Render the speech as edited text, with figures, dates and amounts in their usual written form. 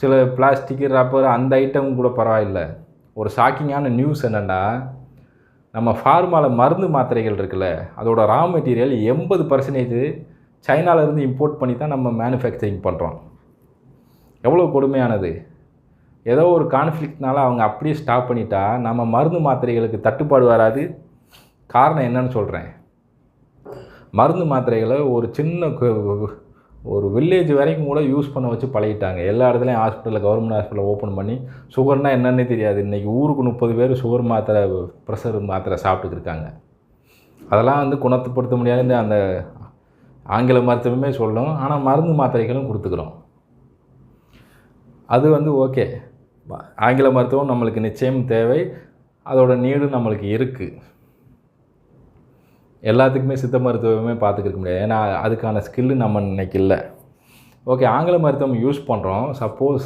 சில plastic, rubber அந்த item கூட பரவாயில்ல. ஒரு ஷாக்கிங்கான நியூஸ் என்னென்னா, நம்ம ஃபார்மாவில் மருந்து மாத்திரைகள் இருக்குல்ல, அதோட ரா மெட்டீரியல் 80% சைனாவிலேருந்து இம்போர்ட் பண்ணி தான் நம்ம மேனுஃபேக்சரிங் பண்ணுறோம். எவ்வளோ கொடுமையானது. ஏதோ ஒரு கான்ஃப்ளிக்ட்னால அவங்க அப்படியே ஸ்டாப் பண்ணிட்டா நம்ம மருந்து மாத்திரைகளுக்கு தட்டுப்பாடு வராது. காரணம் என்னன்னு சொல்கிறேன். மருந்து மாத்திரைகளை ஒரு சின்ன ஒரு வில்லேஜ் வரைக்கும் கூட யூஸ் பண்ண வச்சு பழகிட்டாங்க. எல்லா இடத்துலையும் ஹாஸ்பிட்டலில், கவர்மெண்ட் ஹாஸ்பிட்டலில் ஓப்பன் பண்ணி சுகர்னால் என்னன்னே தெரியாது. இன்றைக்கி ஊருக்கு 30 பேர் சுகர் மாத்திரை, ப்ரெஷர் மாத்திரை சாப்பிட்டுருக்காங்க. அதெல்லாம் வந்து குணப்படுத்த முடியாதுன்னு அந்த ஆங்கில மருத்துவமே சொல்லும். ஆனால் மருந்து மாத்திரைகளும் கொடுத்துக்கிறோம். அது வந்து ஓகே. ஆங்கில மருத்துவம் நம்மளுக்கு நிச்சயம் தேவை. அதோட நீடும் நம்மளுக்கு இருக்குது. எல்லாத்துக்குமே சித்த மருத்துவமே பார்த்துக்கிருக்க முடியாது. ஏன்னா அதுக்கான ஸ்கில்லு நம்ம இன்னைக்கு இல்லை. ஓகே, ஆங்கில மருத்துவம் யூஸ் பண்ணுறோம். சப்போஸ்